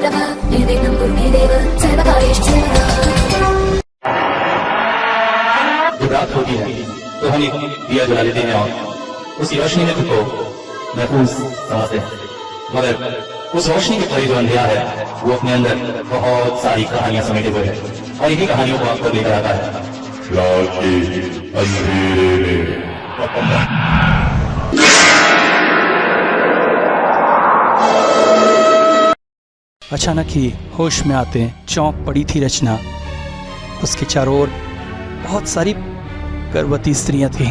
रात होती है तो हम एक दिया जला लेते हैं और उस रोशनी में खुद को महफूज समझते हैं, मगर उस रोशनी के करीब जो अंधेरा है वो अपने अंदर बहुत सारी कहानियां समेटे हुए है और इन्हीं कहानियों को आपको लेकर आता है रात के अंधेरे में। अचानक ही होश में आते चौंक पड़ी थी रचना। उसके चारों ओर बहुत सारी गर्भवती स्त्रियां थीं।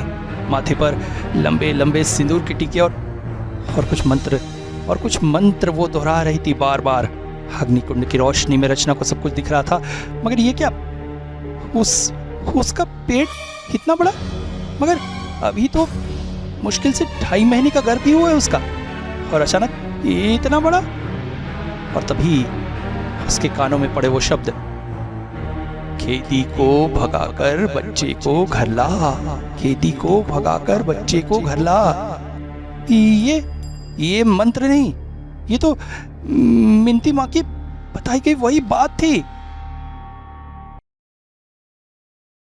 माथे पर लंबे लंबे सिंदूर के टीके और कुछ मंत्र वो दोहरा रही थी बार बार। अग्निकुंड की रोशनी में रचना को सब कुछ दिख रहा था, मगर ये क्या, उसका पेट इतना बड़ा, मगर अभी तो मुश्किल से 2.5 महीने का गर्भ ही हुआ है उसका, और अचानक ये इतना बड़ा। और तभी उसके कानों में पड़े वो शब्द, खेती को भगाकर बच्चे को घर ला, खेती को भगाकर बच्चे को घर ला। ये मंत्र नहीं, ये तो मिनती माँ की बताई गई वही बात थी।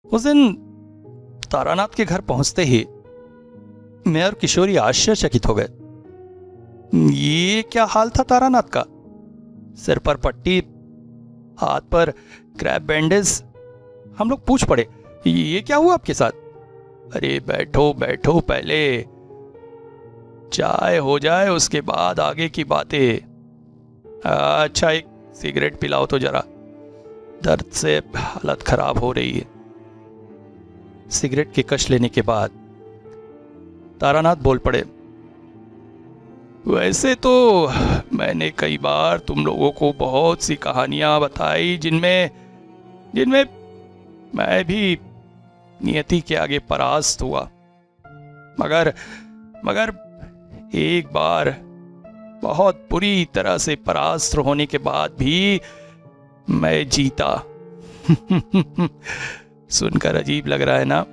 उस दिन तारानाथ के घर पहुंचते ही मैं और किशोरी आश्चर्यचकित हो गए। ये क्या हाल था तारानाथ का? सिर पर पट्टी, हाथ पर क्रैप बैंडेज। हम लोग पूछ पड़े, ये क्या हुआ आपके साथ? अरे बैठो बैठो, पहले चाय हो जाए उसके बाद आगे की बातें। अच्छा एक सिगरेट पिलाओ तो जरा, दर्द से हालत खराब हो रही है। सिगरेट के कश लेने के बाद तारानाथ बोल पड़े, वैसे तो मैंने कई बार तुम लोगों को बहुत सी कहानियां बताई जिनमें मैं भी नियति के आगे परास्त हुआ, मगर एक बार बहुत बुरी तरह से परास्त होने के बाद भी मैं जीता। सुनकर अजीब लग रहा है ना?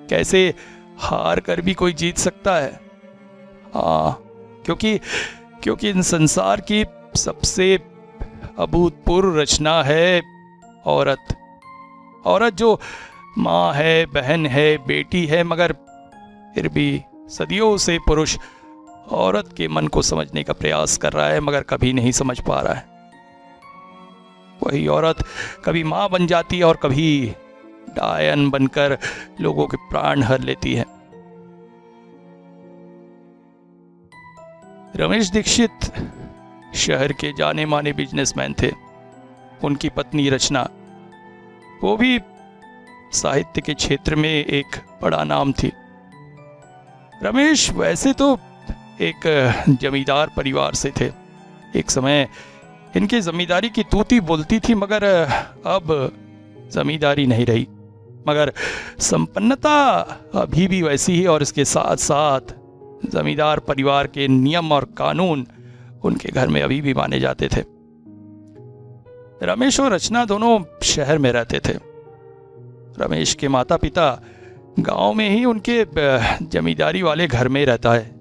कैसे हार कर भी कोई जीत सकता है? हाँ, क्योंकि इन संसार की सबसे अभूतपूर्व रचना है औरत जो माँ है, बहन है, बेटी है, मगर फिर भी सदियों से पुरुष औरत के मन को समझने का प्रयास कर रहा है, मगर कभी नहीं समझ पा रहा है। वही औरत कभी माँ बन जाती है और कभी डायन बनकर लोगों के प्राण हर लेती है। रमेश दीक्षित शहर के जाने माने बिजनेसमैन थे। उनकी पत्नी रचना, वो भी साहित्य के क्षेत्र में एक बड़ा नाम थी। रमेश वैसे तो एक जमींदार परिवार से थे। एक समय इनकी जमींदारी की तूती बोलती थी, मगर अब जमींदारी नहीं रही, मगर संपन्नता अभी भी वैसी ही, और इसके साथ साथ जमींदार परिवार के नियम और कानून उनके घर में अभी भी माने जाते थे। रमेश और रचना दोनों शहर में रहते थे। रमेश के माता पिता गांव में ही उनके जमींदारी वाले घर में रहता है।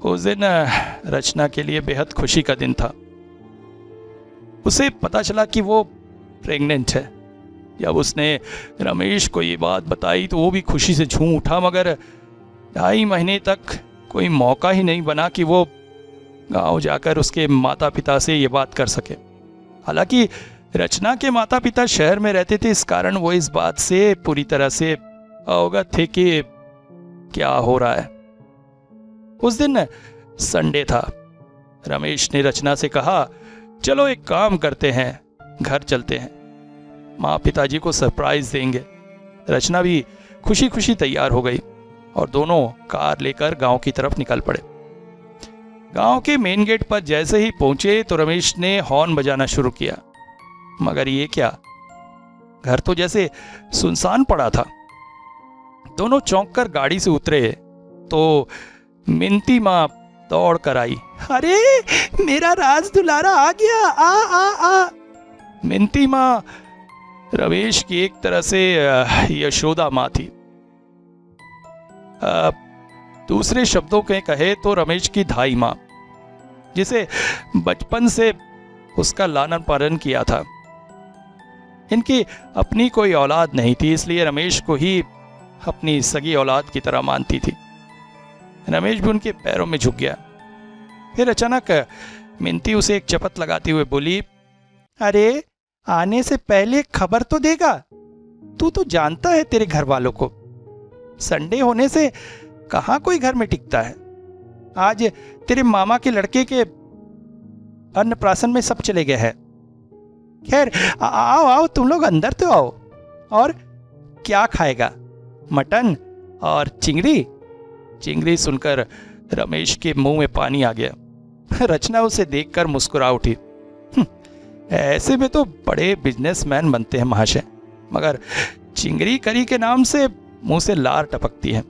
उस दिन रचना के लिए बेहद खुशी का दिन था। उसे पता चला कि वो प्रेग्नेंट है। जब उसने रमेश को ये बात बताई तो वो भी खुशी से झूम उठा, मगर 2.5 महीने तक कोई मौका ही नहीं बना कि वो गांव जाकर उसके माता पिता से ये बात कर सके। हालांकि रचना के माता पिता शहर में रहते थे, इस कारण वो इस बात से पूरी तरह से अवगत थे कि क्या हो रहा है। उस दिन संडे था। रमेश ने रचना से कहा, चलो एक काम करते हैं, घर चलते हैं, माँ पिताजी को सरप्राइज देंगे। रचना भी खुशी खुशी तैयार हो गई और दोनों कार लेकर गांव की तरफ निकल पड़े। गांव के मेन गेट पर जैसे ही पहुंचे तो रमेश ने हॉर्न बजाना शुरू किया, मगर ये क्या, घर तो जैसे सुनसान पड़ा था। दोनों चौंक कर गाड़ी से उतरे तो मिनती माँ दौड़ कर आई। अरे मेरा राज दुलारा आ गया, आ आ आ। मिनती माँ रमेश की एक तरह से यशोदा माँ थी। दूसरे शब्दों के कहे तो रमेश की धाई माँ। जिसे बचपन से उसका लालन पालन किया था। इनकी अपनी कोई औलाद नहीं थी, इसलिए रमेश को ही अपनी सगी औलाद की तरह मानती थी। रमेश भी उनके पैरों में झुक गया। फिर अचानक मिंती उसे एक चपत लगाती हुए बोली, अरे आने से पहले खबर तो देगा, तू तो जानता है तेरे घर वालों को, संडे होने से कहाँ कोई घर में टिकता है। आज तेरे मामा के लड़के के अन्नप्राशन में सब चले गए हैं। खैर आओ आओ, तुम लोग अंदर तो आओ। और क्या खाएगा? मटन और चिंगड़ी? चिंगड़ी सुनकर रमेश के मुंह में पानी आ गया। रचना उसे देखकर मुस्कुरा उठी। ऐसे में तो बड़े बिजनेसमैन बनते हैं महाशय, मगर चिंगड़ी करी के नाम से मुंह से लार टपकती है।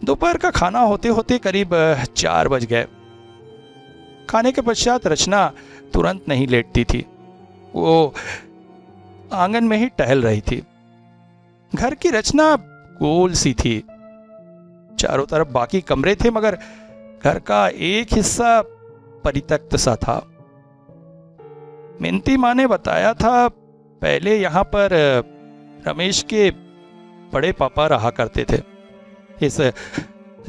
दोपहर का खाना होते होते करीब 4 बज गए। खाने के पश्चात रचना तुरंत नहीं लेटती थी, वो आंगन में ही टहल रही थी। घर की रचना गोल सी थी, चारों तरफ बाकी कमरे थे, मगर घर का एक हिस्सा परित्यक्त सा था। मिंती माँ ने बताया था, पहले यहाँ पर रमेश के बड़े पापा रहा करते थे। इस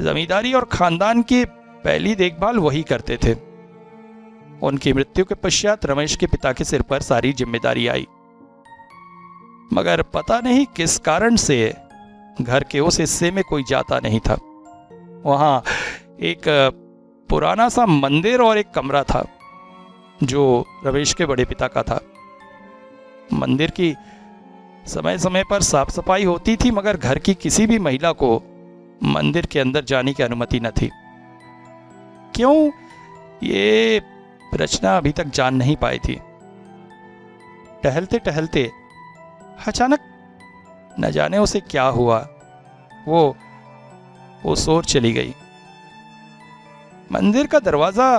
जमींदारी और खानदान की पहली देखभाल वही करते थे। उनकी मृत्यु के पश्चात रमेश के पिता के सिर पर सारी जिम्मेदारी आई, मगर पता नहीं किस कारण से घर के उस हिस्से में कोई जाता नहीं था। वहां एक पुराना सा मंदिर और एक कमरा था जो रमेश के बड़े पिता का था। मंदिर की समय समय पर साफ सफाई होती थी, मगर घर की किसी भी महिला को मंदिर के अंदर जाने की अनुमति न थी। क्यों, ये रचना अभी तक जान नहीं पाई थी। टहलते टहलते अचानक न जाने उसे क्या हुआ, वो सोर चली गई। मंदिर का दरवाजा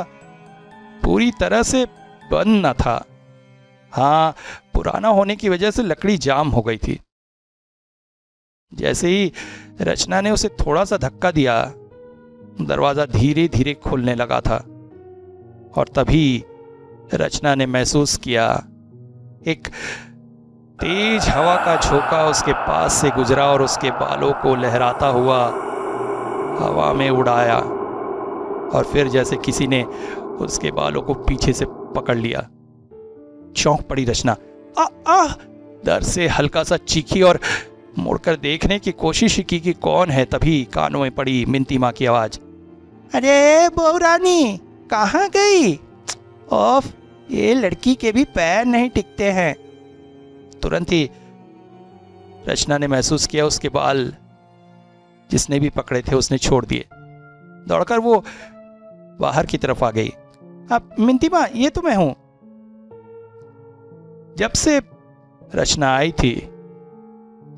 पूरी तरह से बंद न था। हाँ, पुराना होने की वजह से लकड़ी जाम हो गई थी। जैसे ही रचना ने उसे थोड़ा सा धक्का दिया, दरवाजा धीरे धीरे खुलने लगा था। और तभी रचना ने महसूस किया, एक तेज हवा का झोंका उसके पास से गुजरा और उसके बालों को लहराता हुआ हवा में उड़ाया, और फिर जैसे किसी ने उसके बालों को पीछे से पकड़ लिया। चौंक पड़ी रचना। डर से हल्का सा चीखी और मुड़कर देखने की कोशिश की कि कौन है। तभी कानों में पड़ी मिंती माँ की आवाज, अरे बहू रानी कहाँ गई? ओफ, ये लड़की के भी पैर नहीं टिकते हैं। तुरंत ही रचना ने महसूस किया उसके बाल जिसने भी पकड़े थे उसने छोड़ दिए। दौड़कर वो बाहर की तरफ आ गई। अब मिंती माँ, ये तो मैं हूं। जब से रचना आई थी,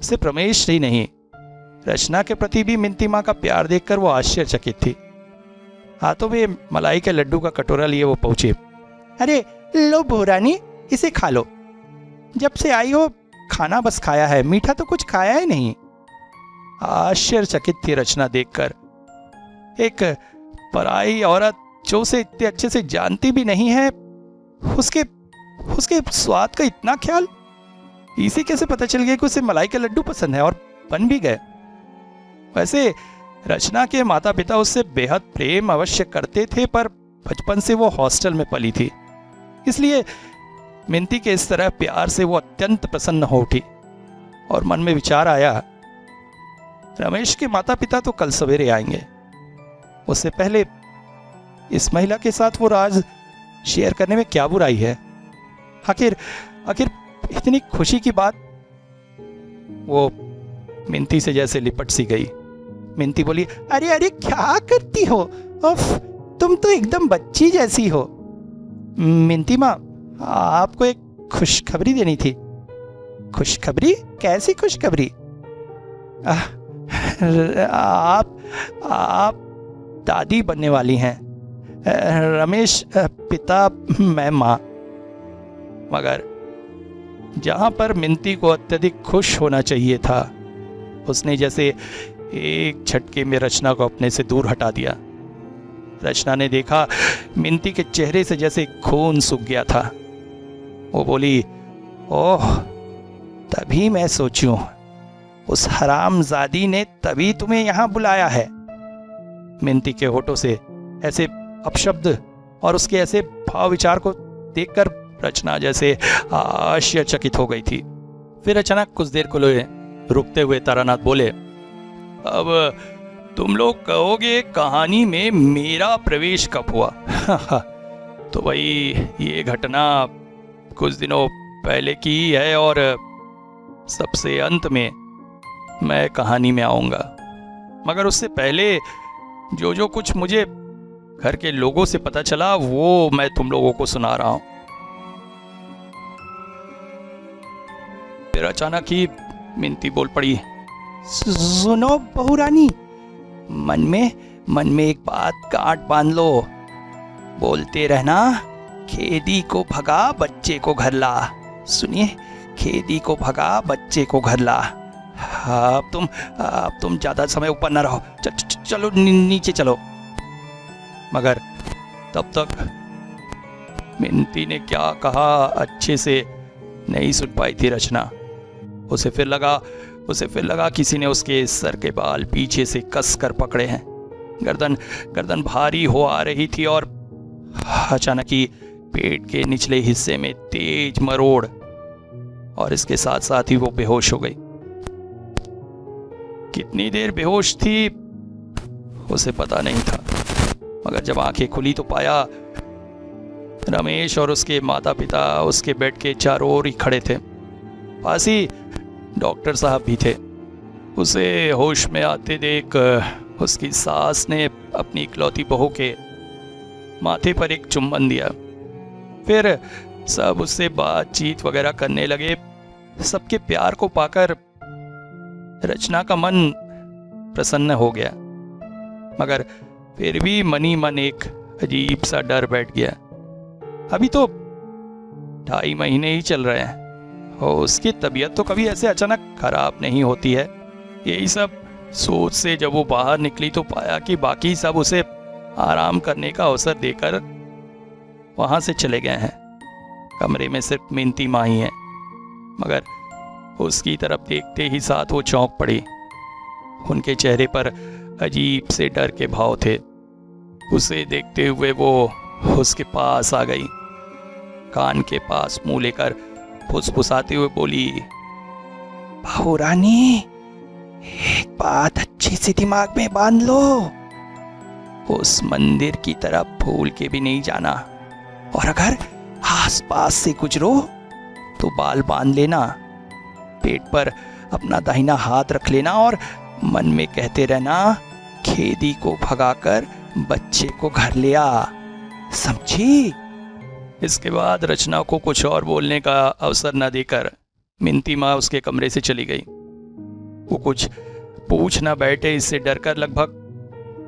सिर्फ रमेश ही नहीं, रचना के प्रति भी मिंती माँ का प्यार देखकर वो आश्चर्यचकित थी। हाथों में मलाई के लड्डू का कटोरा लिए वो पहुंचे। अरे लो बहूरानी, इसे खा लो। जब से आई हो खाना बस खाया है, मीठा तो कुछ खाया ही नहीं। आश्चर्यचकित थी रचना देखकर। एक पराई औरत जो उसे इतने अच्छे से जानती भी नहीं है, उसके स्वाद का इतना ख्याल। इसे कैसे पता चल गया कि उसे मलाई के लड्डू पसंद है, और बन भी गए। वैसे रचना के माता पिता उससे बेहद प्रेम अवश्य करते थे, पर बचपन से वो हॉस्टल में पली थी, इसलिए मिंती के इस तरह प्यार से वो अत्यंत प्रसन्न हो उठी। और मन में विचार आया, रमेश के माता पिता तो कल सवेरे आएंगे, उससे पहले इस महिला के साथ वो राज शेयर करने में क्या बुराई है? आखिर इतनी खुशी की बात। वो मिंती से जैसे लिपट सी गई। मिंती बोली, अरे अरे क्या करती हो? उफ, तुम तो एकदम बच्ची जैसी हो। मिंती माँ, आपको एक खुशखबरी देनी थी। खुशखबरी? कैसी खुशखबरी? आप दादी बनने वाली हैं। रमेश पिता, मैं माँ। मगर जहां पर मिंती को अत्यधिक खुश होना चाहिए था, उसने जैसे एक झटके में रचना को अपने से दूर हटा दिया। रचना ने देखा मिंती के चेहरे से जैसे खून सूख गया था। वो बोली, ओह, तभी मैं सोचूं, उस हरामजादी ने तभी तुम्हें यहां बुलाया है। मिंती के होठों से ऐसे अपशब्द और उसके ऐसे भाव विचार को देखकर रचना जैसे आश्चर्यचकित हो गई थी। फिर अचानक कुछ देर को लिए रुकते हुए तारानाथ बोले, अब तुम लोग कहोगे कहानी में मेरा प्रवेश कब हुआ? तो भाई ये घटना कुछ दिनों पहले की ही है और सबसे अंत में मैं कहानी में आऊंगा, मगर उससे पहले जो कुछ मुझे घर के लोगों से पता चला वो मैं तुम लोगों को सुना रहा हूं। फिर अचानक ही मिंती बोल पड़ी, सुनो बहू रानी, मन में एक बात गांठ बांध लो, बोलते रहना, खेदी को भगा बच्चे को घर ला। सुनिए, खेदी को भगा बच्चे को घर ला। अब तुम ज्यादा समय ऊपर न रहो, चलो नीचे चलो। मगर तब तक मिंती ने क्या कहा अच्छे से नहीं सुन पाई थी रचना। उसे फिर लगा किसी ने उसके सर के बाल पीछे से कस कर पकड़े हैं। गर्दन भारी हो आ रही थी और अचानक ही पेट के निचले हिस्से में तेज मरोड़, और इसके साथ साथ ही वो बेहोश हो गई। कितनी देर बेहोश थी उसे पता नहीं था, मगर जब आंखें खुली तो पाया रमेश और उसके माता पिता उसके बेड के चारों ओर ही खड़े थे। पास ही डॉक्टर साहब भी थे। उसे होश में आते देख उसकी सास ने अपनी इकलौती बहू के माथे पर एक चुम्बन दिया। फिर सब उससे बातचीत वगैरह करने लगे। सबके प्यार को पाकर रचना का मन प्रसन्न हो गया, मगर फिर भी मनी मन एक अजीब सा डर बैठ गया। अभी तो 2.5 महीने ही चल रहे हैं और उसकी तबीयत तो कभी ऐसे अचानक खराब नहीं होती है। यही सब सोच से जब वो बाहर निकली तो पाया कि बाकी सब उसे आराम करने का अवसर देकर वहां से चले गए हैं। कमरे में सिर्फ मिंती माँ ही है, मगर उसकी तरफ देखते ही साथ वो चौंक पड़ी। उनके चेहरे पर अजीब से डर के भाव थे। उसे देखते हुए वो उसके पास आ गई, कान के पास मुंह लेकर फुसफुसाते हुए बोली, बहू रानी, एक बात अच्छी से दिमाग में बांध लो, उस मंदिर की तरफ भूल के भी नहीं जाना, और अगर आसपास से गुजरो तो बाल बांध लेना, पेट पर अपना दाहिना हाथ रख लेना और मन में कहते रहना, खेदी को भगाकर बच्चे को घर ले आ, समझी? इसके बाद रचना को कुछ और बोलने का अवसर न देकर मिंती माँ उसके कमरे से चली गई। वो कुछ पूछ न बैठे इससे डरकर लगभग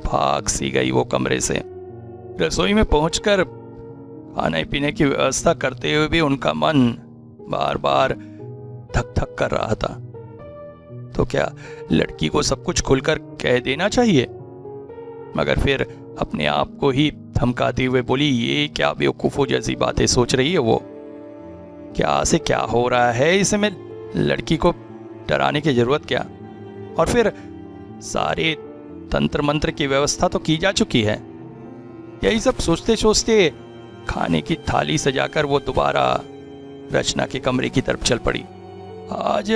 भाग सी गई वो कमरे से। रसोई में पहुंचकर खाने पीने की व्यवस्था करते हुए भी उनका मन बार बार धक धक कर रहा था। तो क्या लड़की को सब कुछ खुलकर कह देना चाहिए? मगर फिर अपने आप को ही धमकाते हुए बोली, ये क्या बेवकूफों जैसी बातें सोच रही है वो? क्या से क्या हो रहा है, इसे में लड़की को डराने की जरूरत क्या? और फिर सारे तंत्र मंत्र की व्यवस्था तो की जा चुकी है। यही सब सोचते सोचते खाने की थाली सजाकर वो दोबारा रचना के कमरे की तरफ चल पड़ी। आज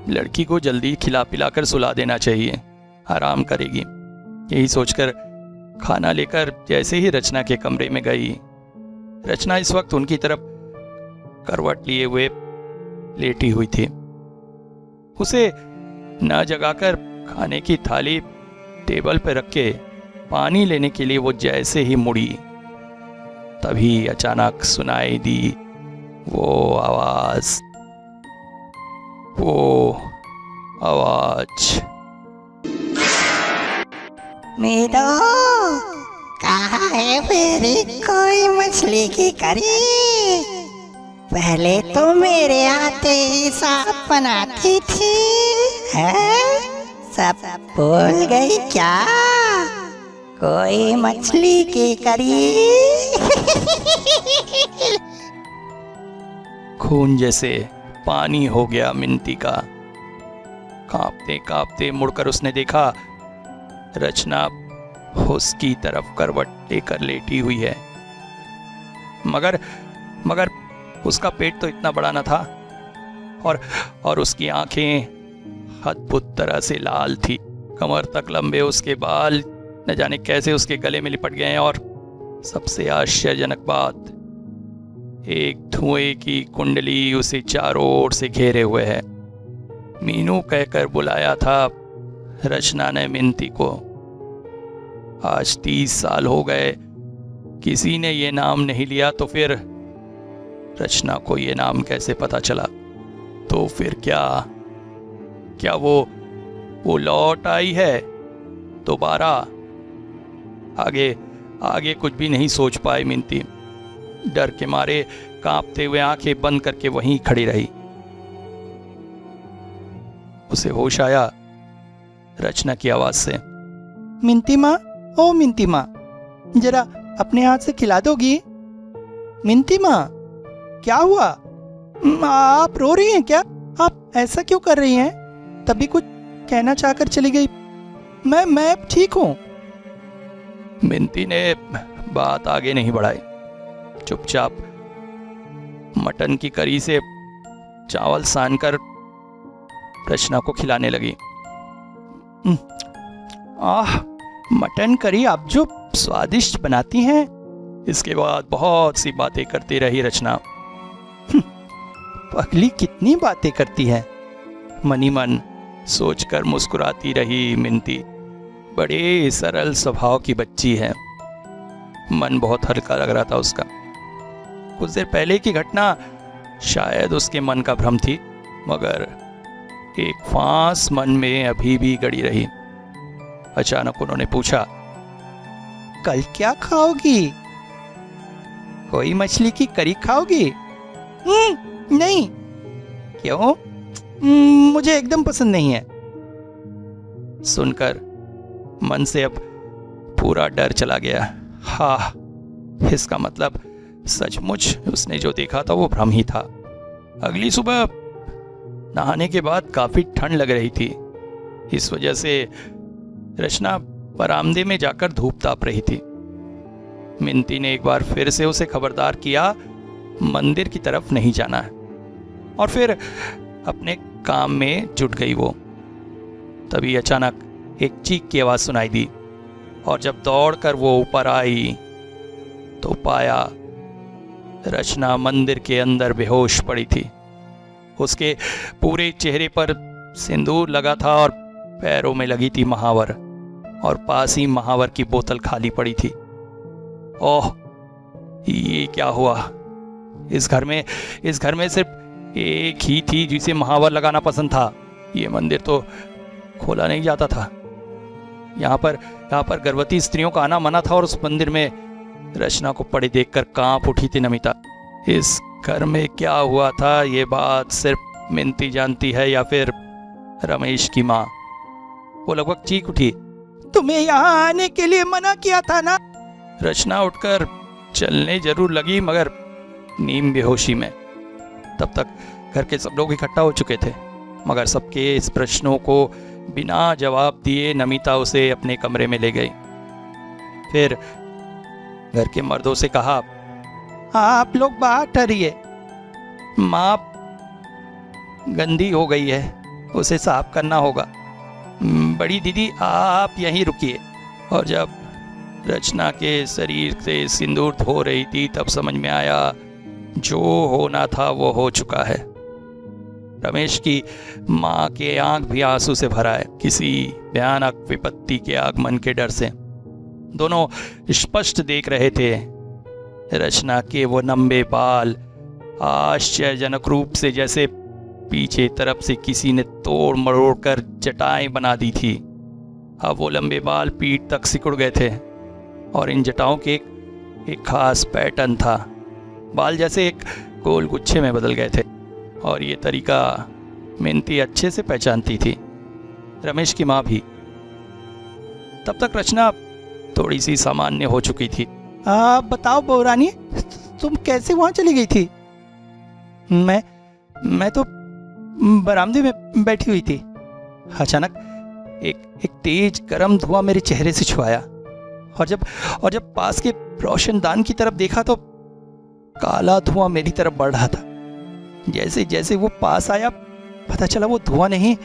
लड़की को जल्दी खिला पिलाकर सुला देना चाहिए, आराम करेगी। यही सोचकर खाना लेकर जैसे ही रचना के कमरे में गई, रचना इस वक्त उनकी तरफ करवट लिए हुए लेटी हुई थी। उसे न जगाकर खाने की थाली टेबल पर रख के पानी लेने के लिए वो जैसे ही मुड़ी, तभी अचानक सुनाई दी वो आवाज। मीडो, कहाँ है मेरी कोई मछली की करी? पहले तो मेरे आते ही साफ बनाती थी, है? सब भूल गई क्या? कोई मछली के करीब। खून जैसे पानी हो गया मिनती का। कांपते कांपते मुड़कर उसने देखा रचना उसकी तरफ करवट लेकर लेटी हुई है, मगर उसका पेट तो इतना बड़ा न था और उसकी आंखें अद्भुत तरह से लाल थी। कमर तक लंबे उसके बाल न जाने कैसे उसके गले में लिपट गए, और सबसे आश्चर्यजनक बात, एक धुएं की कुंडली उसे चारों ओर से घेरे हुए है। मीनू कहकर बुलाया था रचना ने मिनती को। आज 30 साल हो गए, किसी ने ये नाम नहीं लिया, तो फिर रचना को ये नाम कैसे पता चला? तो फिर क्या वो लौट आई है दोबारा? आगे कुछ भी नहीं सोच पाई मिनती। डर के मारे कांपते हुए आंखें बंद करके वहीं खड़ी रही। उसे होश आया रचना की आवाज से। मिनती माँ, ओ मिनती माँ, जरा अपने हाथ से खिला दोगी? मिनती माँ, क्या हुआ? आप रो रही हैं क्या? आप ऐसा क्यों कर रही हैं? तभी कुछ कहना चाहकर चली गई। मैं ठीक हूं। मिनती ने बात आगे नहीं बढ़ाई, चुपचाप मटन की करी से चावल सानकर रचना को खिलाने लगी। मटन करी आप जो स्वादिष्ट बनाती हैं। इसके बाद बहुत सी बातें करती रही रचना। पगली कितनी बातें करती है। मनी मन सोचकर मुस्कुराती रही मिनती। बड़े सरल स्वभाव की बच्ची है। मन बहुत हल्का लग रहा था उसका। कुछ देर पहले की घटना शायद उसके मन का भ्रम थी, मगर एक फांस मन में अभी भी गड़ी रही। अचानक उन्होंने पूछा, कल क्या खाओगी? कोई मछली की करी खाओगी? नहीं। क्यों? मुझे एकदम पसंद नहीं है। सुनकर मन से अब पूरा डर चला गया। हाँ, इसका मतलब सचमुच उसने जो देखा था वो भ्रम ही था। अगली सुबह नहाने के बाद काफी ठंड लग रही थी। इस वजह से रचना बरामदे में जाकर धूप ताप रही थी। मिनती ने एक बार फिर से उसे खबरदार किया मंदिर की तरफ नहीं जाना है, और फिर अपने काम में जुट गई वो। तभी अचानक एक चीख की आवाज सुनाई दी, और जब दौड़कर वो ऊपर आई तो पाया रचना मंदिर के अंदर बेहोश पड़ी थी। उसके पूरे चेहरे पर सिंदूर लगा था और पैरों में लगी थी महावर, और पास ही महावर की बोतल खाली पड़ी थी। ओह, ये क्या हुआ? इस घर में सिर्फ एक ही थी जिसे महावर लगाना पसंद था। ये मंदिर तो खोला नहीं जाता था। यहाँ पर गर्भवती स्त्रियों का आना मना था, और उस मंदिर में रचना को पड़े देखकर कांप उठी थी नमिता। इस घर में क्या हुआ था ये बात सिर्फ मिनती जानती है, या फिर रमेश की माँ। वो लगभग चीख उठी, तुम्हें यहाँ आने के लिए मना किया था ना? रचना उठकर चलने जरूर लगी, मगर नीम बेहोशी में। तब तक घर के सब लोग इकट्ठा हो चुके थे, मगर सबके इस प्रश्नों को बिना जवाब दिए नमिता उसे अपने कमरे में ले गई। फिर घर के मर्दों से कहा, आप लोग बाहर ठहरिए। माँ गंदी हो गई है, उसे साफ करना होगा। बड़ी दीदी आप यहीं रुकिए। और जब रचना के शरीर से सिंदूर धो रही थी तब समझ में आया जो होना था वो हो चुका है। रमेश की माँ के आंख भी आंसू से भरा है, किसी भयानक विपत्ति के आगमन के डर से। दोनों स्पष्ट देख रहे थे रचना के वो लंबे बाल आश्चर्यजनक रूप से जैसे पीछे तरफ से किसी ने तोड़ मरोड़ कर जटाएं बना दी थी। अब वो लंबे बाल पीठ तक सिकुड़ गए थे, और इन जटाओं के एक खास पैटर्न था। बाल जैसे एक गोल गुच्छे में बदल गए थे, और ये तरीका मिनती अच्छे से पहचानती थी, रमेश की माँ भी। तब तक रचना थोड़ी सी सामान्य हो चुकी थी। बताओ बहुरानी, तुम कैसे वहां चली गई थी? मैं तो बरामदे में बैठी हुई थी। अचानक एक तेज गर्म धुआं मेरे चेहरे से छुआया और जब पास के रोशनदान की तरफ देखा तो काला धुआं मेरी तरफ बढ़ रहा था। जैसे जैसे वो पास आया पता चला वो धुआं नहीं,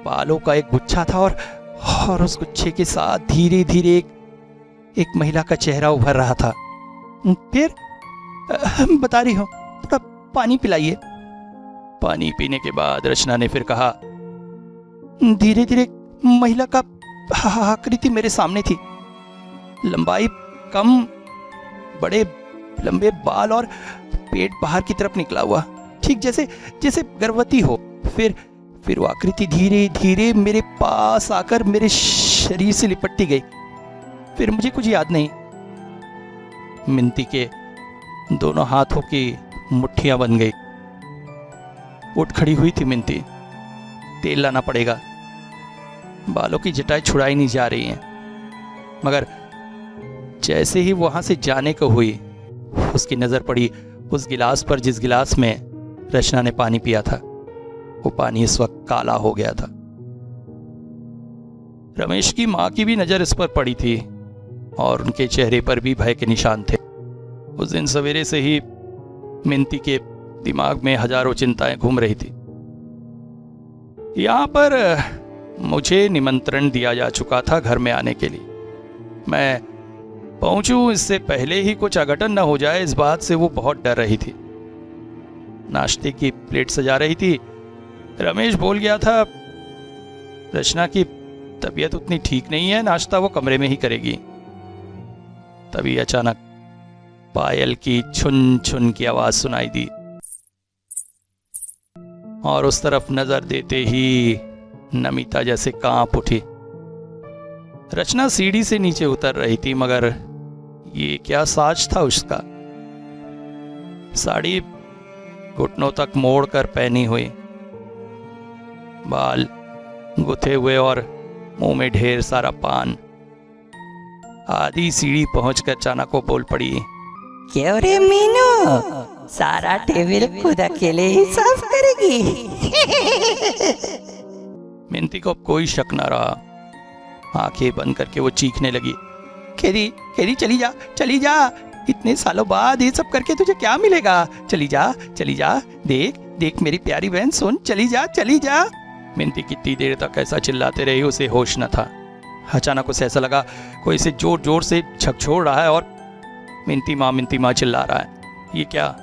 बालों का एक गुच्छा था और उस गुच्छे के साथ धीरे धीरे एक महिला का चेहरा उभर रहा था। फिर बता रही हूँ, थोड़ा पानी पिलाइए। पानी पीने के बाद रचना ने फिर कहा, धीरे धीरे महिला का आकृति मेरे सामने थी। लंबाई कम, बड़े लंबे बाल और पेट बाहर की तरफ निकला हुआ, ठीक जैसे गर्भवती हो। फिर वो आकृति धीरे धीरे मेरे पास आकर मेरे शरीर से लिपटती गई। फिर मुझे कुछ याद नहीं। मिनती के दोनों हाथों की मुट्ठियां बन गई। उठ खड़ी हुई थी मिनती। तेल लाना पड़ेगा, बालों की जटाएं छुड़ाई नहीं जा रही हैं। मगर जैसे ही वहां से जाने को हुई, उसकी नजर पड़ी उस गिलास पर जिस गिलास में रचना ने पानी पिया था। वो पानी इस वक्त काला हो गया था। रमेश की मां की भी नजर इस पर पड़ी थी और उनके चेहरे पर भी भय के निशान थे। उस दिन सवेरे से ही मिनती के दिमाग में हजारों चिंताएं घूम रही थी। यहां पर मुझे निमंत्रण दिया जा चुका था घर में आने के लिए। मैं पहुंचूं इससे पहले ही कुछ अघटन न हो जाए, इस बात से वो बहुत डर रही थी। नाश्ते की प्लेट सजा रही थी। रमेश बोल गया था रचना की तबीयत उतनी ठीक नहीं है, नाश्ता वो कमरे में ही करेगी। तभी अचानक पायल की छुन छुन की आवाज सुनाई दी और उस तरफ नजर देते ही नमिता जैसे कांप उठी। रचना सीढ़ी से नीचे उतर रही थी, मगर ये क्या साज था उसका। साड़ी घुटनों तक मोड़ कर पहनी हुई, बाल गुथे हुए और मुंह में ढेर सारा पान। आधी सीढ़ी पहुंचकर चाणक्य को बोल पड़ी, क्यों रे मीनू, सारा टेबल खुद अकेले ही साफ करेगी? मिनती को अब कोई शक न रहा। आंखें बंद करके वो चीखने लगी, खेदी चली जा, इतने सालों बाद ये सब करके तुझे क्या मिलेगा? चली जा, देख मेरी प्यारी बहन, सुन, चली जा। मिनती कितनी देर तक ऐसा चिल्लाते रही, उसे होश न था। अचानक उसे ऐसा लगा कोई इसे जोर जोर से झकझोर रहा है और मिनती माँ चिल्ला रहा है। ये क्या?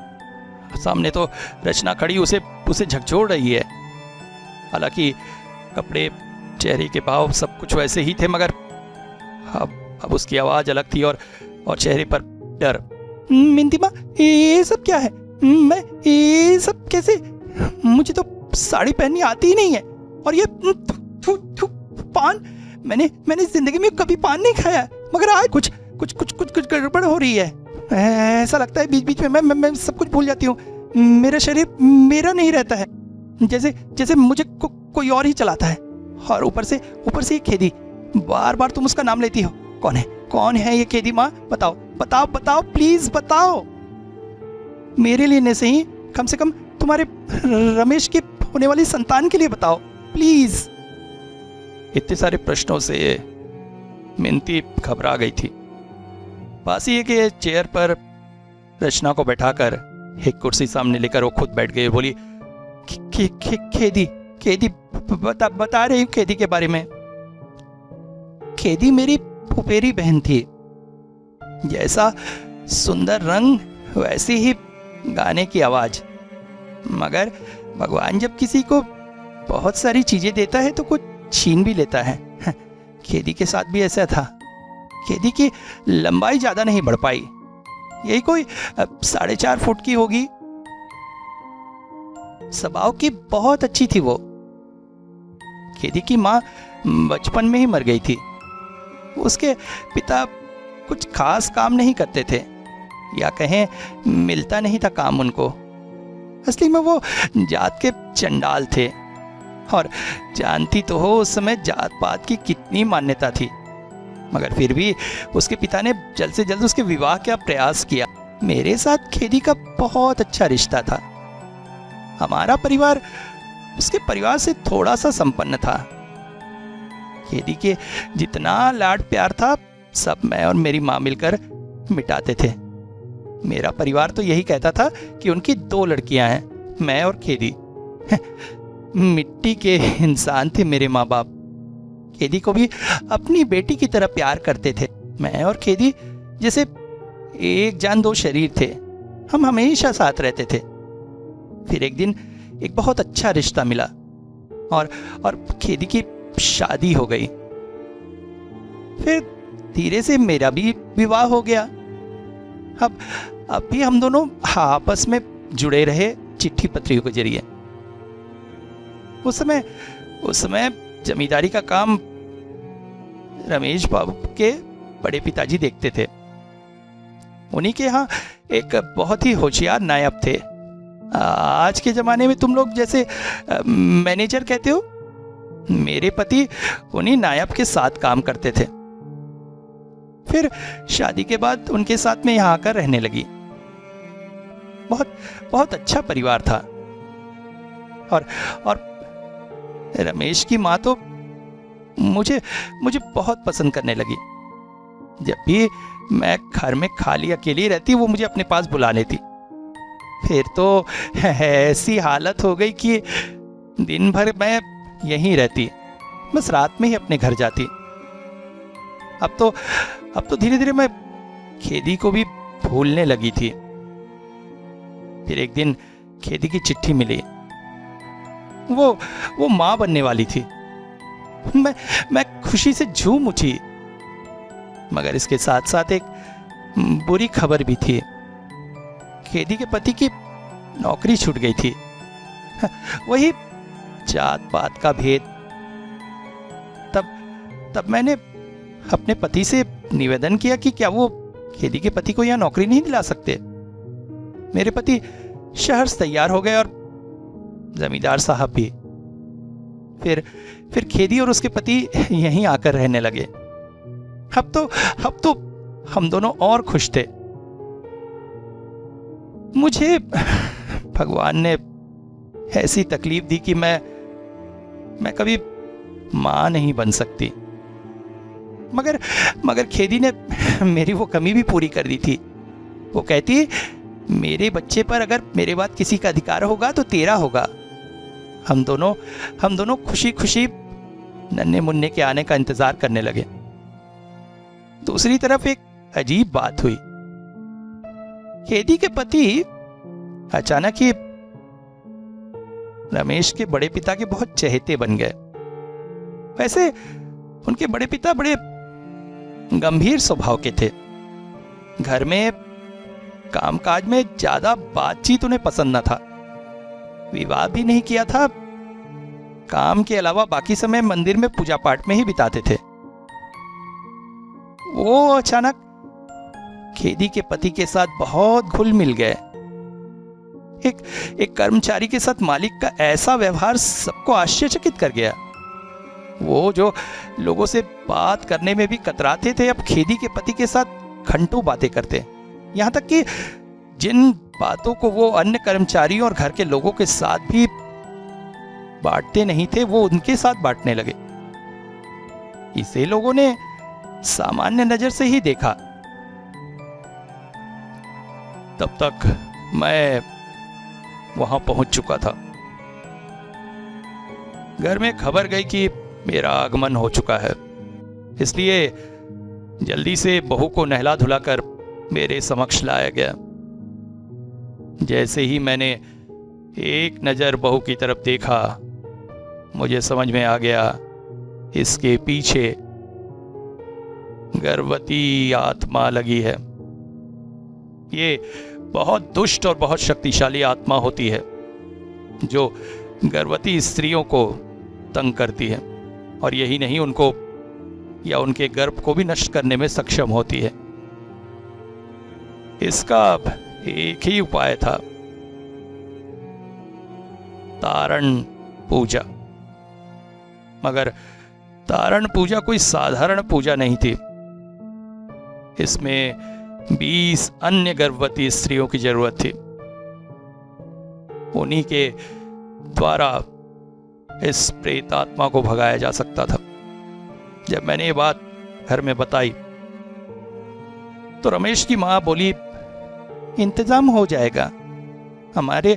सामने तो रचना खड़ी उसे झकझोर रही है। हालांकि कपड़े, चेहरे के भाव सब कुछ वैसे ही थे, मगर अब उसकी आवाज अलग थी और चेहरे पर डर। मिनती माँ, ये सब क्या है? मैं ये सब कैसे? मुझे तो साड़ी पहननी आती ही नहीं है। और ये पान, मैंने जिंदगी में कभी पान नहीं खाया, मगर आज कुछ गड़बड़ हो रही है। ऐसा लगता है बीच बीच में मैं सब कुछ भूल जाती हूँ। मेरा शरीर मेरा नहीं रहता है, जैसे मुझे कोई और ही चलाता है। और ऊपर से ये खेदी, बार तुम उसका नाम लेती हो। कौन है ये खेदी माँ? बताओ प्लीज बताओ। मेरे लिए नहीं सही, कम से कम तुम्हारे रमेश के होने वाली संतान के लिए बताओ प्लीज। इतने सारे प्रश्नों से मिनती घबरा गई थी। पास ही एक चेयर पर रचना को बैठाकर एक कुर्सी सामने लेकर वो खुद बैठ गई और बोली, खेदी बता रही हूँ खेदी के बारे में। खेदी मेरी फुफेरी बहन थी। जैसा सुंदर रंग वैसी ही गाने की आवाज। मगर भगवान जब किसी को बहुत सारी चीजें देता है तो कुछ छीन भी लेता है। खेदी के साथ भी ऐसा था। खेदी की लंबाई ज्यादा नहीं बढ़ पाई, यही कोई 4.5 फुट की होगी। स्वभाव की बहुत अच्छी थी वो। खेदी की माँ बचपन में ही मर गई थी। उसके पिता कुछ खास काम नहीं करते थे, या कहें मिलता नहीं था काम उनको। असली में वो जात के चंडाल थे। और जानती तो हो उस समय जात पात की कितनी मान्यता थी। मगर फिर भी उसके पिता ने जल्द से जल्द उसके विवाह का प्रयास किया। मेरे साथ खेदी का बहुत अच्छा रिश्ता था। हमारा परिवार उसके परिवार से थोड़ा सा संपन्न था। खेदी के जितना लाड प्यार था सब मैं और मेरी माँ मिलकर मिटाते थे। मेरा परिवार तो यही कहता था कि उनकी 2 लड़कियां हैं, मैं और खेदी। मिट्टी के इंसान थे मेरे माँ बाप। खेदी को भी अपनी बेटी की तरह प्यार करते थे। मैं और खेदी जैसे एक जान 2 शरीर थे। हम हमेशा साथ रहते थे। फिर एक दिन एक बहुत अच्छा रिश्ता मिला और खेदी की शादी हो गई। फिर धीरे से मेरा भी विवाह हो गया। अब भी हम दोनों आपस में जुड़े रहे चिट्ठी पत्रियों के जरिए। उस समय जमींदारी का काम रमेश बाबू के बड़े पिताजी देखते थे। उन्हीं के यहाँ एक बहुत ही होशियार नायब थे। आज के जमाने में तुम लोग जैसे मैनेजर कहते हो, मेरे पति उन्हीं नायब के साथ काम करते थे। फिर शादी के बाद उनके साथ में यहाँ आकर रहने लगी। बहुत अच्छा परिवार था। और रमेश की माँ तो मुझे बहुत पसंद करने लगी। जब भी मैं घर में खाली अकेली रहती वो मुझे अपने पास बुला लेती। फिर तो ऐसी हालत हो गई कि दिन भर मैं यहीं रहती, बस रात में ही अपने घर जाती। अब तो धीरे धीरे मैं खेदी को भी भूलने लगी थी। फिर एक दिन खेदी की चिट्ठी मिली। वो मां बनने वाली थी। मैं खुशी से झूम उठी। मगर इसके साथ साथ एक बुरी खबर भी थी। खेदी के पति की नौकरी छूट गई थी। वही जात पात का भेद। तब मैंने अपने पति से निवेदन किया कि क्या वो खेदी के पति को यह नौकरी नहीं दिला सकते। मेरे पति शहर से तैयार हो गए और जमींदार साहब भी। फिर खेदी और उसके पति यहीं आकर रहने लगे। अब तो हम दोनों और खुश थे। मुझे भगवान ने ऐसी तकलीफ दी कि मैं कभी मां नहीं बन सकती। मगर खेदी ने मेरी वो कमी भी पूरी कर दी थी। वो कहती, मेरे बच्चे पर अगर मेरे बाद किसी का अधिकार होगा तो तेरा होगा। हम दोनों खुशी खुशी नन्हे मुन्ने के आने का इंतजार करने लगे। दूसरी तरफ एक अजीब बात हुई। खेदी के पति अचानक ही रमेश के बड़े पिता के बहुत चहेते बन गए। वैसे उनके बड़े पिता बड़े गंभीर स्वभाव के थे। घर में कामकाज में ज्यादा बातचीत उन्हें पसंद न था। विवाह भी नहीं किया था। काम के अलावा बाकी समय मंदिर में पूजा पाठ में ही बिताते थे। वो अचानक खेदी के पति के साथ बहुत घुल मिल गए। एक कर्मचारी के साथ मालिक का ऐसा व्यवहार सबको आश्चर्यचकित कर गया। वो जो लोगों से बात करने में भी कतराते थे, अब खेदी के पति के साथ घंटों बातें करते। यहां तक कि जिन बातों को वो अन्य कर्मचारियों और घर के लोगों के साथ भी बांटते नहीं थे, वो उनके साथ बांटने लगे। इसे लोगों ने सामान्य नजर से ही देखा। तब तक मैं वहां पहुंच चुका था। घर में खबर गई कि मेरा आगमन हो चुका है। इसलिए जल्दी से बहू को नहला धुलाकर मेरे समक्ष लाया गया। जैसे ही मैंने एक नजर बहू की तरफ देखा, मुझे समझ में आ गया इसके पीछे गर्भवती आत्मा लगी है। ये बहुत दुष्ट और बहुत शक्तिशाली आत्मा होती है जो गर्भवती स्त्रियों को तंग करती है, और यही नहीं, उनको या उनके गर्भ को भी नष्ट करने में सक्षम होती है। इसका एक ही उपाय था, तारण पूजा। मगर तारण पूजा कोई साधारण पूजा नहीं थी। इसमें 20 अन्य गर्भवती स्त्रियों की जरूरत थी। उन्हीं के द्वारा इस प्रेत आत्मा को भगाया जा सकता था। जब मैंने ये बात घर में बताई तो रमेश की माँ बोली, इंतजाम हो जाएगा। हमारे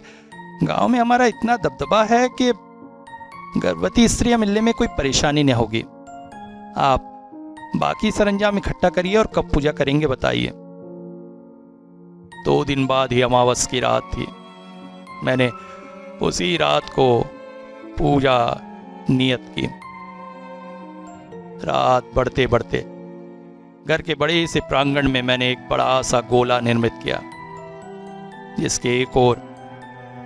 गांव में हमारा इतना दबदबा है कि गर्भवती स्त्रियां मिलने में कोई परेशानी नहीं होगी। आप बाकी सरंजाम इकट्ठा करिए और कब पूजा करेंगे बताइए। 2 दिन बाद ही अमावस की रात थी। मैंने उसी रात को पूजा नियत की। रात बढ़ते बढ़ते घर के बड़े से प्रांगण में मैंने एक बड़ा सा गोला निर्मित किया, जिसके एक ओर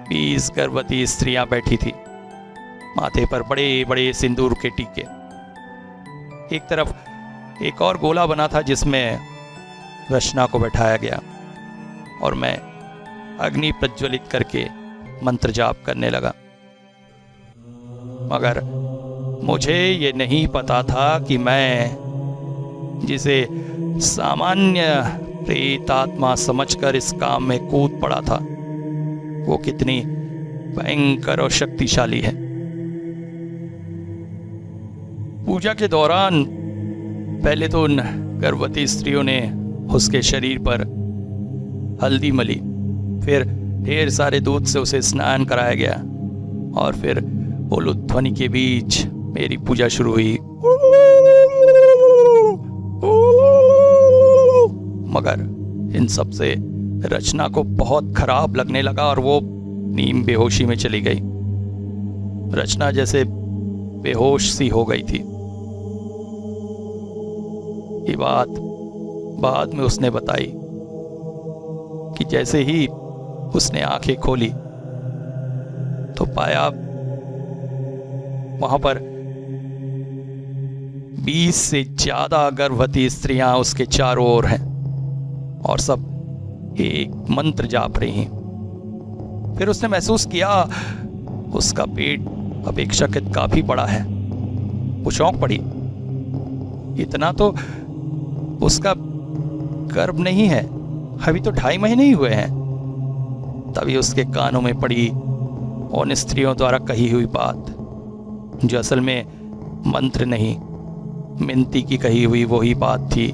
20 गर्भवती स्त्रियां बैठी थी, माथे पर बड़े बड़े सिंदूर के टीके। एक तरफ एक और गोला बना था जिसमें रचना को बैठाया गया और मैं अग्नि प्रज्वलित करके मंत्र जाप करने लगा। मगर मुझे ये नहीं पता था कि मैं जिसे सामान्य प्रेत आत्मा समझकर इस काम में कूद पड़ा था, वो कितनी भयंकर और शक्तिशाली है। पूजा के दौरान पहले तो उन गर्भवती स्त्रियों ने उसके शरीर पर हल्दी मली, फिर ढेर सारे दूध से उसे स्नान कराया गया और फिर उलुध्वनि के बीच मेरी पूजा शुरू हुई। मगर इन सब से रचना को बहुत खराब लगने लगा और वो नीम बेहोशी में चली गई। रचना जैसे बेहोश सी हो गई थी। ये बात बाद में उसने बताई कि जैसे ही उसने आंखें खोली तो पाया वहां पर 20 से ज्यादा गर्भवती स्त्रियां उसके चारों ओर हैं और सब एक मंत्र जाप रही हैं। फिर उसने महसूस किया उसका पेट अपेक्षाकृत काफी बड़ा है। वो चौंक पड़ी। इतना तो उसका गर्भ नहीं है, अभी तो 2.5 महीने ही हुए हैं। तभी उसके कानों में पड़ी उन स्त्रियों द्वारा कही हुई बात, जो असल में मंत्र नहीं मिनती की कही हुई वही बात थी।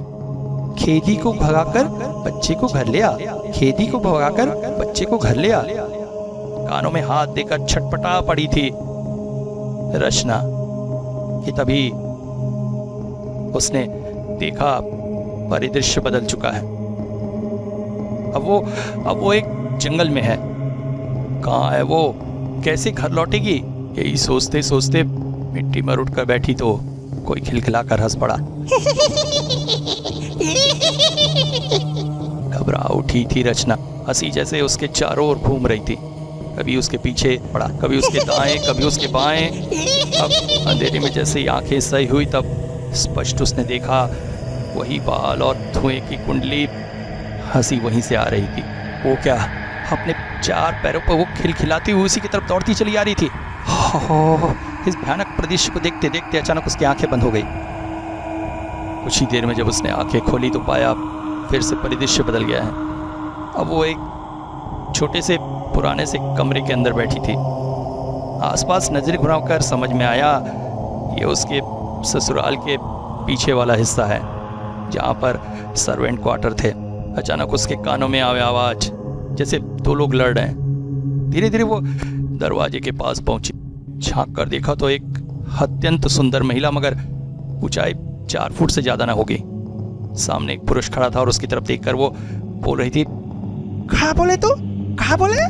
खेदी को भगाकर बच्चे को घर ले आ, खेदी को भगाकर बच्चे को घर ले आ। कानों में हाथ देकर छटपटा पड़ी थी रचना कि तभी उसने देखा परिदृश्य बदल चुका है। अब वो एक जंगल में है। कहाँ है वो, कैसे घर लौटेगी, यही सोचते सोचते मिट्टी में उठकर बैठी तो कोई खिलखिलाकर हंस पड़ा। घबरा उठी थी रचना। हंसी जैसे उसके चारों ओर घूम रही थी, कभी उसके पीछे पड़ा, कभी उसके दाएं, कभी उसके बाएं। अब अंधेरे में जैसे ही आंखें सही हुई तब स्पष्ट उसने देखा वही बाल और धुएं की कुंडली हंसी वहीं से आ रही थी। वो क्या, अपने 4 पैरों पर वो खिलखिलाती हुई उसी की तरफ दौड़ती चली आ रही थी। इस भयानक परिदृश्य को देखते देखते अचानक उसकी आंखें बंद हो गई। कुछ ही देर में जब उसने आंखें खोली तो पाया फिर से परिदृश्य बदल गया है। अब वो एक छोटे से पुराने से कमरे के अंदर बैठी थी। आसपास नजर घुमाकर समझ में आया ये उसके ससुराल के पीछे वाला हिस्सा है जहाँ पर सर्वेंट क्वार्टर थे। अचानक उसके कानों में आवे आवाज जैसे 2 लोग लड़ रहे हैं। धीरे धीरे वो दरवाजे के पास पहुंची। झांक कर देखा तो एक अत्यंत सुंदर महिला, मगर ऊंचाई 4 फुट से ज्यादा ना होगी, सामने एक पुरुष खड़ा था और उसकी तरफ देखकर वो बोल रही थी, कहाँ बोले तू, कहाँ बोले,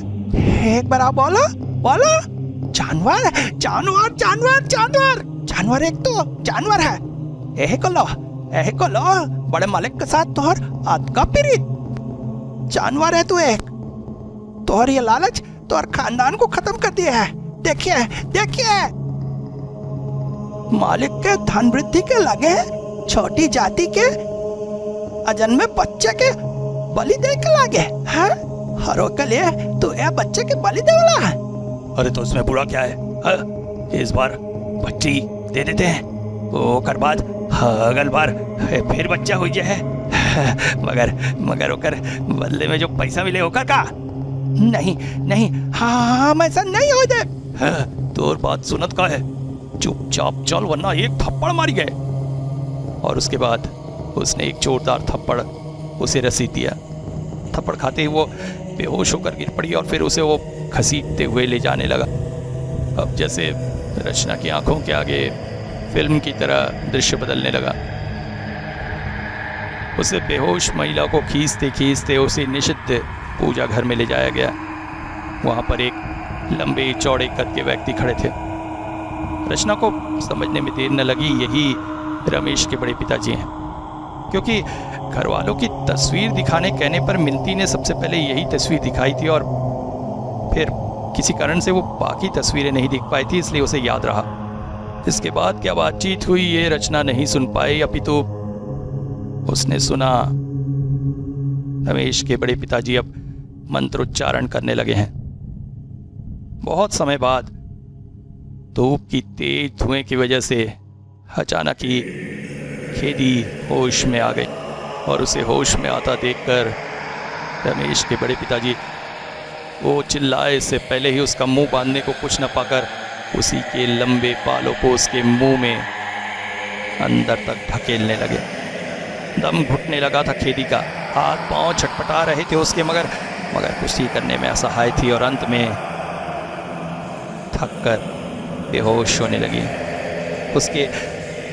एक बार आप बोलो बोलो। जानवर जानवर जानवर जानवर जानवर, एक तो जानवर है। एह को लो बड़े मालिक के साथ तोहर आद का पीड़ित जानवर है तू एक। तोहर ये लालच तोहर खानदान को खत्म कर दिया है। देखिए देखिए, मालिक के धन वृद्धि के लगे छोटी जाति के अजन्मे बच्चे के बलि दे के लगे हैं। हरो के लिए तू ये बच्चे के बलि दे वाला है। अरे तो उसमें बुरा क्या है, इस बार बच्ची दे देते हैं, वो कर बाद अगल बार फिर बच्चा हो जाए मगर मगर ओकर बदले में जो पैसा मिले ओकर का? नहीं नहीं, हाँ हम ऐसा नहीं हो दे। तोर बात सुनत का है, चुपचाप चल वरना एक थप्पड़ मारी गए। और उसके बाद उसने एक जोरदार थप्पड़ उसे रसीद दिया। थप्पड़ खाते ही वो बेहोश होकर गिर पड़ी और फिर उसे वो घसीटते हुए ले जाने लगा। अब जैसे रचना की आंखों के आगे फिल्म की तरह दृश्य बदलने लगा। उसे बेहोश महिला को खींचते खींचते उसे निषिद्ध पूजा घर में ले जाया गया। वहां पर एक लंबे चौड़े कद के व्यक्ति खड़े थे। रचना को समझने में देर न लगी, यही रमेश के बड़े पिताजी हैं, क्योंकि घर वालों की तस्वीर दिखाने कहने पर मिनती ने सबसे पहले यही तस्वीर दिखाई थी और फिर किसी कारण से वो बाकी तस्वीरें नहीं दिख पाई थी, इसलिए उसे याद रहा। इसके बाद क्या बातचीत हुई ये रचना नहीं सुन पाई, अपितु उसने सुना रमेश के बड़े पिताजी अब मंत्रोच्चारण करने लगे हैं। बहुत समय बाद धूप की तेज धुएं की वजह से अचानक ही खेदी होश में आ गई और उसे होश में आता देखकर रमेश के बड़े पिताजी वो चिल्लाए इससे पहले ही उसका मुंह बांधने को कुछ न पाकर उसी के लंबे बालों को उसके मुंह में अंदर तक ढकेलने लगे। दम घुटने लगा था खेदी का, हाथ पांव छटपटा रहे थे उसके, मगर कुछ ही करने में असहाय थी और अंत में थक कर बेहोश होने लगी। उसके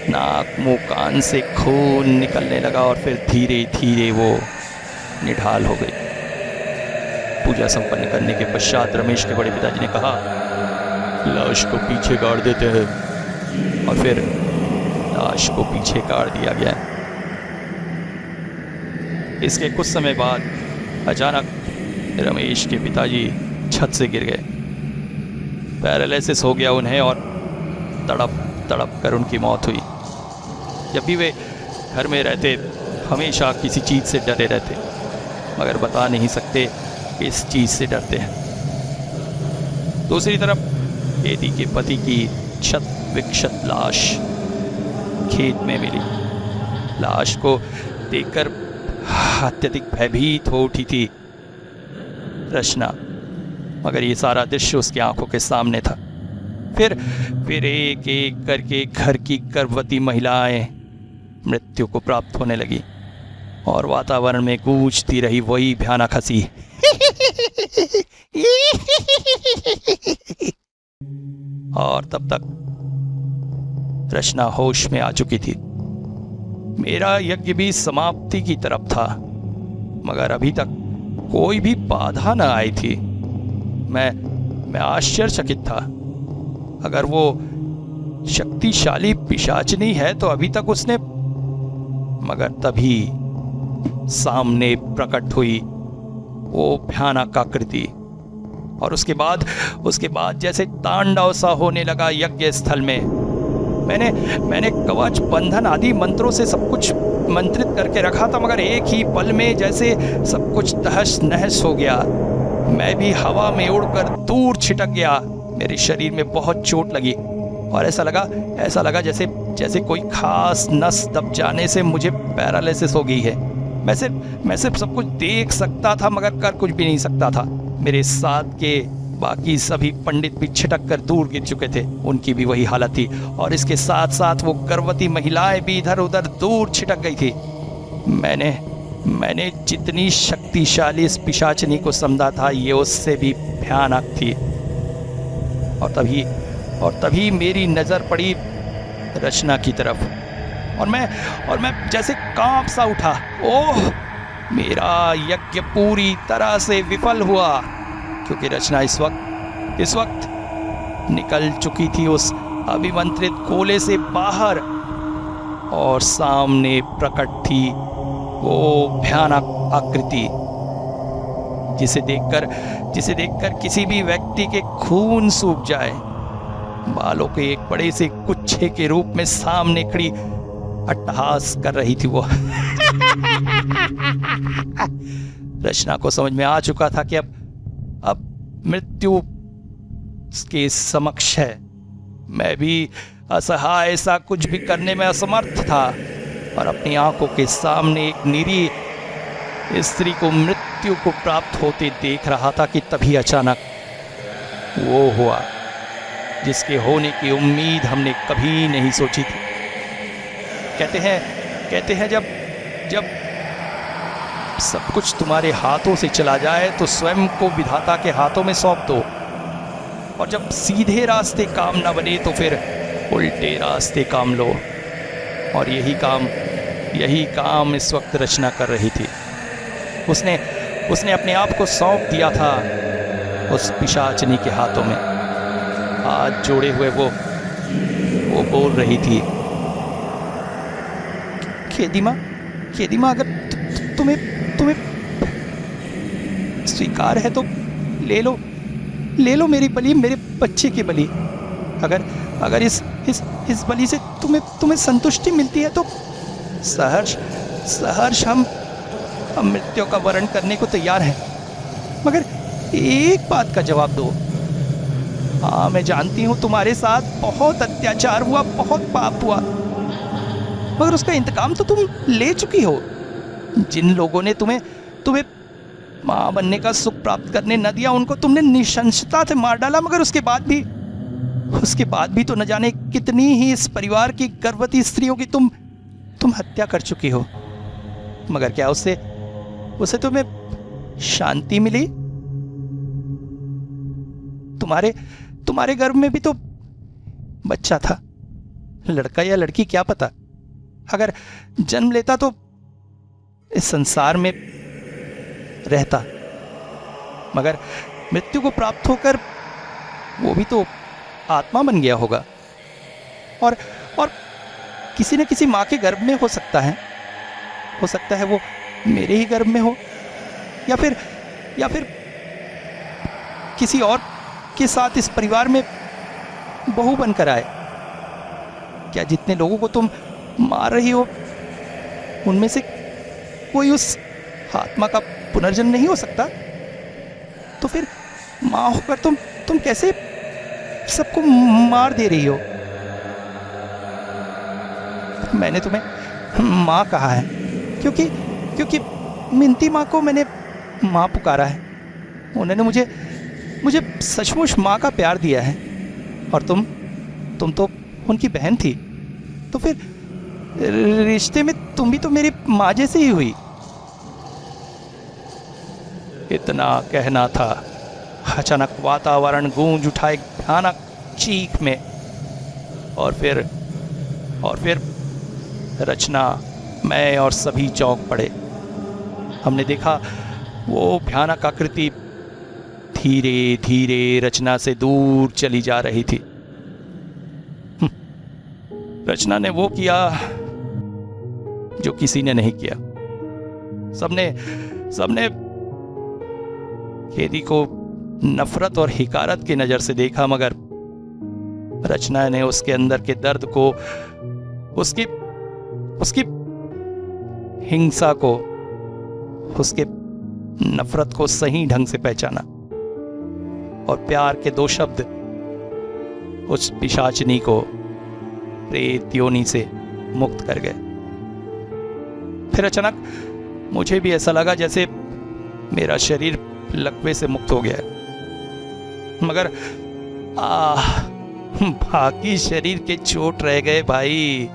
नाक मुंह कान से खून निकलने लगा और फिर धीरे धीरे वो निढाल हो गई। पूजा संपन्न करने के पश्चात रमेश के बड़े पिताजी ने कहा, लाश को पीछे गाड़ देते हैं, और फिर लाश को पीछे गाड़ दिया गया। इसके कुछ समय बाद अचानक रमेश के पिताजी छत से गिर गए। पैरालिसिस हो गया उन्हें और तड़प तड़प कर उनकी मौत हुई। जब भी वे घर में रहते हमेशा किसी चीज़ से डरे रहते, मगर बता नहीं सकते किस चीज़ से डरते हैं। दूसरी तरफ खेदी के पति की क्षत विक्षत लाश खेत में मिली। लाश को देखकर अत्यधिक भयभीत हो उठी थी रचना, मगर ये सारा दृश्य उसकी आंखों के सामने था। फिर एक एक करके घर की गर्भवती महिलाएं मृत्यु को प्राप्त होने लगी और वातावरण में गूंजती रही वही भयानक हंसी। और तब तक रचना होश में आ चुकी थी। मेरा यज्ञ भी समाप्ति की तरफ था, मगर अभी तक कोई भी बाधा न आई थी। मैं आश्चर्यचकित था। अगर वो शक्तिशाली पिशाचनी है तो अभी तक उसने, मगर तभी सामने प्रकट हुई वो भयानक आकृति और उसके बाद जैसे तांडव सा होने लगा यज्ञ स्थल में। मैंने कवच बंधन आदि मंत्रों से सब कुछ मंत्रित करके रखा था, मगर एक ही पल में जैसे सब कुछ तहस नहस हो गया। मैं भी हवा में उड़कर दूर छिटक गया। मेरे शरीर में बहुत चोट लगी और ऐसा लगा जैसे कोई खास नस दब जाने से मुझे पैरालिसिस हो गई है। मैं सिर्फ सब कुछ देख सकता था, मगर कर कुछ भी नहीं सकता था। मेरे साथ के बाकी सभी पंडित भी छिटक कर दूर गिर चुके थे, उनकी भी वही हालत थी और इसके साथ साथ वो गर्भवती महिलाएं भी इधर उधर दूर छिटक गई थी। मैंने जितनी शक्तिशाली इस पिशाचनी को समझा था, ये उससे भी भयानक थी। और तभी मेरी नजर पड़ी रचना की तरफ और मैं जैसे कांप सा उठा। ओह, मेरा यज्ञ पूरी तरह से विफल हुआ, क्योंकि रचना इस वक्त निकल चुकी थी उस अभिमंत्रित गोले से बाहर और सामने प्रकट थी वो भयानक आकृति, जिसे देखकर किसी भी व्यक्ति के खून सूख जाए। बालों के एक बड़े से गुच्छे के रूप में सामने खड़ी अट्टहास कर रही थी वो। रचना को समझ में आ चुका था कि अब मृत्यु के समक्ष है। मैं भी असहाय सा कुछ भी करने में असमर्थ था। और अपनी आंखों के सामने एक निरीह स्त्री को मृत्यु को प्राप्त होते देख रहा था कि तभी अचानक वो हुआ जिसके होने की उम्मीद हमने कभी नहीं सोची थी। कहते हैं जब जब सब कुछ तुम्हारे हाथों से चला जाए तो स्वयं को विधाता के हाथों में सौंप दो, और जब सीधे रास्ते काम ना बने तो फिर उल्टे रास्ते काम लो। और यही काम इस वक्त रचना कर रही थी। उसने अपने आप को सौंप दिया था उस पिशाचनी के हाथों में। हाथ जोड़े हुए वो बोल रही थी, खेदीमा अगर तुम्हें स्वीकार है तो ले लो मेरी बलि, मेरे बच्चे की बलि। अगर इस बलि से तुम्हें संतुष्टि मिलती है तो सहर्ष हम मृत्यु का वरण करने को तैयार हैं। मगर एक बात का जवाब दो। हाँ, मैं जानती हूं तुम्हारे साथ बहुत अत्याचार हुआ, बहुत पाप हुआ, मगर उसका इंतकाम तो तुम ले चुकी हो। जिन लोगों ने तुम्हें मां बनने का सुख प्राप्त करने न दिया, उनको तुमने निशंसता से मार डाला। मगर उसके बाद भी तो न जाने कितनी ही इस परिवार की गर्भवती स्त्रियों की तुम हत्या कर चुकी हो। मगर क्या उससे तुम्हें शांति मिली? तुम्हारे गर्भ में भी तो बच्चा था, लड़का या लड़की क्या पता। अगर जन्म लेता तो इस संसार में रहता, मगर मृत्यु को प्राप्त होकर वो भी तो आत्मा बन गया होगा। और किसी न किसी माँ के गर्भ में हो सकता है वो मेरे ही गर्भ में हो, या फिर किसी और के साथ इस परिवार में बहू बनकर आए। क्या जितने लोगों को तुम मार रही हो उनमें से कोई उस आत्मा का पुनर्जन्म नहीं हो सकता? तो फिर माँ होकर तुम कैसे सबको मार दे रही हो? मैंने तुम्हें माँ कहा है क्योंकि मिंती माँ को मैंने माँ पुकारा है। उन्होंने मुझे सचमुच माँ का प्यार दिया है। और तुम तो उनकी बहन थी, तो फिर रिश्ते में तुम भी तो मेरी माँ जैसे ही हुई। इतना कहना था, अचानक वातावरण गूंज उठा एक भयानक चीख में। और फिर रचना, मैं और सभी चौंक पड़े। हमने देखा वो भयानक आकृति धीरे धीरे रचना से दूर चली जा रही थी। रचना ने वो किया जो किसी ने नहीं किया। सबने खेदी को नफरत और हिकारत की नजर से देखा, मगर रचना ने उसके अंदर के दर्द को, उसकी हिंसा को, उसके नफरत को सही ढंग से पहचाना और प्यार के 2 शब्द उस पिशाचनी को प्रेत योनि से मुक्त कर गए। फिर अचानक मुझे भी ऐसा लगा जैसे मेरा शरीर लकवे से मुक्त हो गया है, मगर बाकी शरीर के चोट रह गए भाई।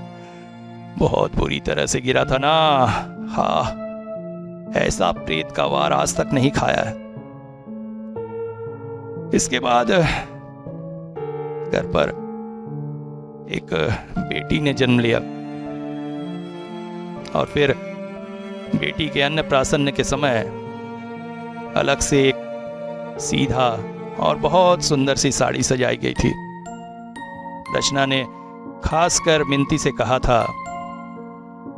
बहुत बुरी तरह से गिरा था ना। हाँ, ऐसा प्रेत का वार आज तक नहीं खाया है। इसके बाद घर पर एक बेटी ने जन्म लिया और फिर बेटी के अन्नप्राशन के समय अलग से एक सीधा और बहुत सुंदर सी साड़ी सजाई गई थी। रचना ने खासकर मिंती से कहा था,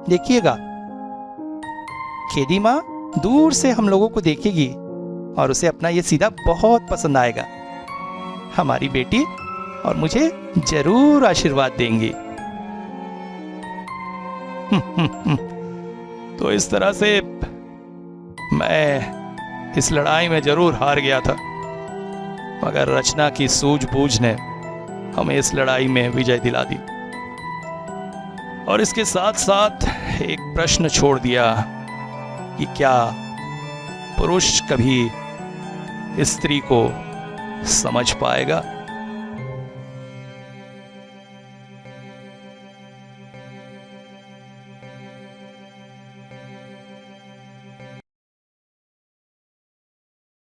देखिएगा, खेदी माँ दूर से हम लोगों को देखेगी और उसे अपना ये सीधा बहुत पसंद आएगा। हमारी बेटी और मुझे जरूर आशीर्वाद देंगी। तो इस तरह से मैं इस लड़ाई में जरूर हार गया था, मगर रचना की सूझबूझ ने हमें इस लड़ाई में विजय दिला दी। और इसके साथ साथ एक प्रश्न छोड़ दिया कि क्या पुरुष कभी स्त्री को समझ पाएगा।